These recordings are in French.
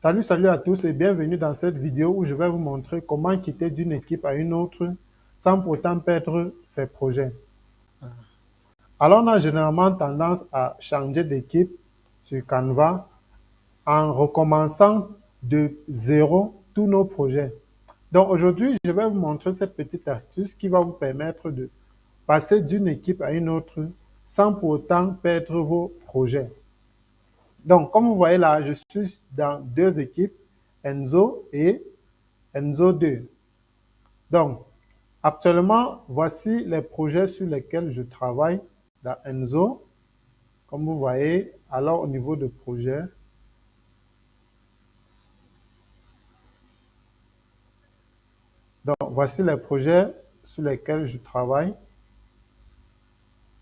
Salut à tous et bienvenue dans cette vidéo où je vais vous montrer comment quitter d'une équipe à une autre sans pourtant perdre ses projets. Alors, on a généralement tendance à changer d'équipe sur Canva en recommençant de zéro tous nos projets. Donc aujourd'hui, je vais vous montrer cette petite astuce qui va vous permettre de passer d'une équipe à une autre sans pour autant perdre vos projets. Donc, comme vous voyez là, je suis dans deux équipes, Enzo et Enzo 2. Donc, actuellement, voici les projets sur lesquels je travaille dans Enzo. Comme vous voyez, alors au niveau de projet, donc voici les projets sur lesquels je travaille.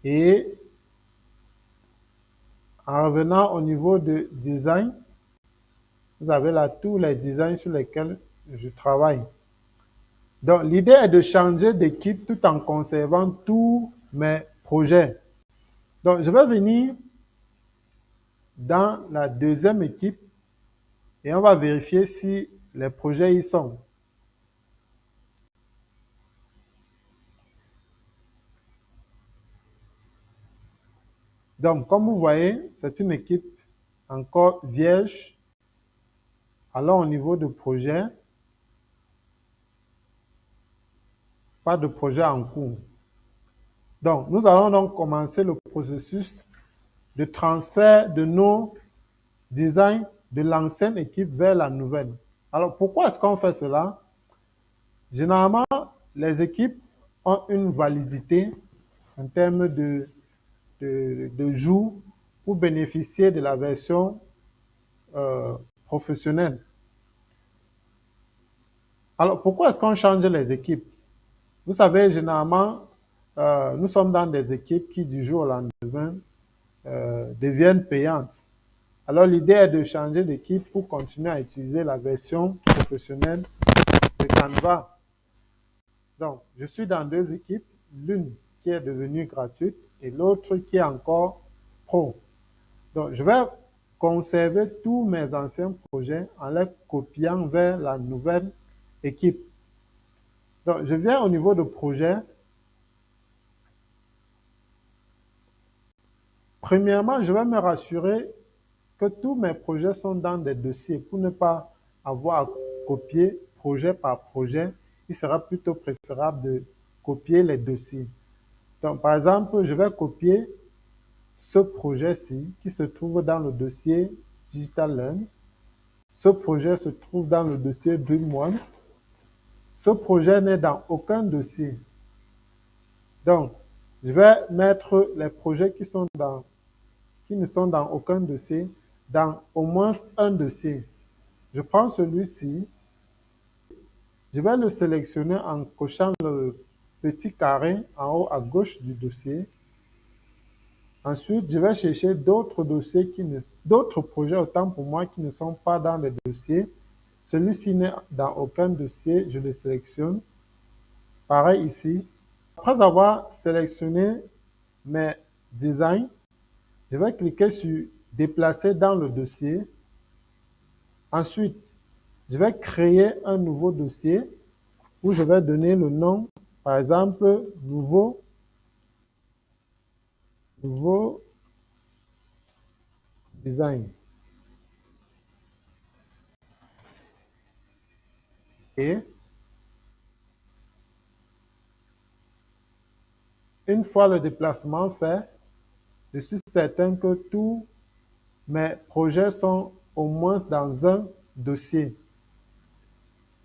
Et en revenant au niveau de design, vous avez là tous les designs sur lesquels je travaille. Donc, l'idée est de changer d'équipe tout en conservant tous mes projets. Donc, je vais venir dans la deuxième équipe et on va vérifier si les projets y sont. Donc, comme vous voyez, c'est une équipe encore vierge. Alors, au niveau de projet, pas de projet en cours. Donc, nous allons donc commencer le processus de transfert de nos designs de l'ancienne équipe vers la nouvelle. Alors, pourquoi est-ce qu'on fait cela? Généralement, les équipes ont une validité en termes de jours pour bénéficier de la version professionnelle. Alors, pourquoi est-ce qu'on change les équipes? Vous savez, généralement, nous sommes dans des équipes qui, du jour au lendemain, deviennent payantes. Alors, l'idée est de changer d'équipe pour continuer à utiliser la version professionnelle de Canva. Donc, je suis dans deux équipes, l'une qui est devenue gratuite et l'autre qui est encore pro. Donc, je vais conserver tous mes anciens projets en les copiant vers la nouvelle équipe. Donc, je viens au niveau de projet. Premièrement, je vais me rassurer que tous mes projets sont dans des dossiers pour ne pas avoir à copier projet par projet. Il sera plutôt préférable de copier les dossiers. Donc, par exemple, je vais copier ce projet-ci qui se trouve dans le dossier Digital Learn. Ce projet se trouve dans le dossier DreamOne. Ce projet n'est dans aucun dossier. Donc, je vais mettre les projets qui ne sont dans aucun dossier dans au moins un dossier. Je prends celui-ci, je vais le sélectionner en cochant le petit carré en haut à gauche du dossier. Ensuite, je vais chercher d'autres dossiers d'autres projets autant pour moi qui ne sont pas dans les dossiers. Celui-ci n'est dans aucun dossier, je le sélectionne. Pareil ici. Après avoir sélectionné mes designs, je vais cliquer sur déplacer dans le dossier. Ensuite, je vais créer un nouveau dossier où je vais donner le nom, par exemple, nouveau design. Et une fois le déplacement fait, je suis certain que tous mes projets sont au moins dans un dossier.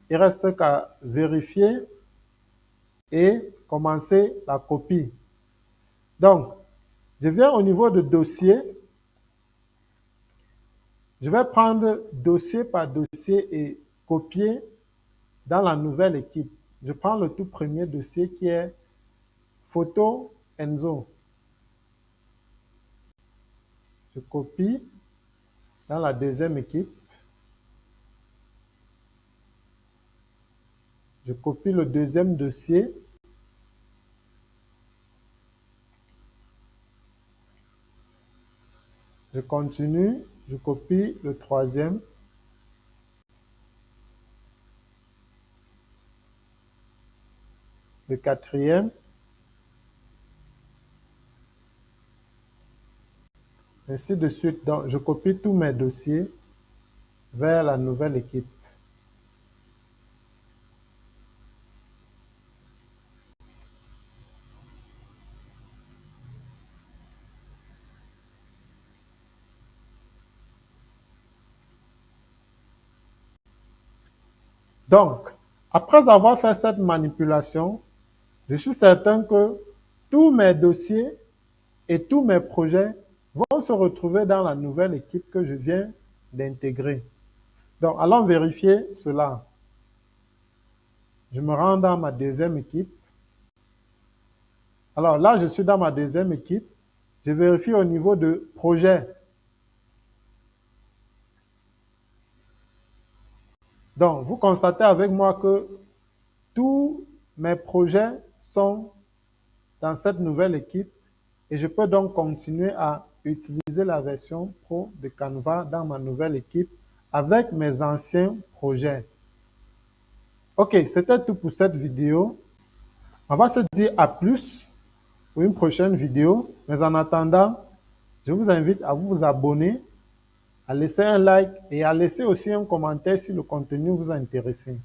Il reste qu'à vérifier et commencer la copie. Donc, je viens au niveau de dossier. Je vais prendre dossier par dossier et copier dans la nouvelle équipe. Je prends le tout premier dossier qui est photo Enzo. Je copie dans la deuxième équipe. Je copie le deuxième dossier. Je continue, je copie le troisième. le quatrième, ainsi de suite. Donc, je copie tous mes dossiers vers la nouvelle équipe. Donc, après avoir fait cette manipulation, je suis certain que tous mes dossiers et tous mes projets vont se retrouver dans la nouvelle équipe que je viens d'intégrer. Donc, allons vérifier cela. Je me rends dans ma deuxième équipe. Alors là, je suis dans ma deuxième équipe. Je vérifie au niveau de projet. Donc, vous constatez avec moi que tous mes projets sont dans cette nouvelle équipe et je peux donc continuer à utiliser la version Pro de Canva dans ma nouvelle équipe avec mes anciens projets. Ok, c'était tout pour cette vidéo. On va se dire à plus pour une prochaine vidéo. Mais en attendant, je vous invite à vous abonner, à laisser un like et à laisser aussi un commentaire si le contenu vous a intéressé.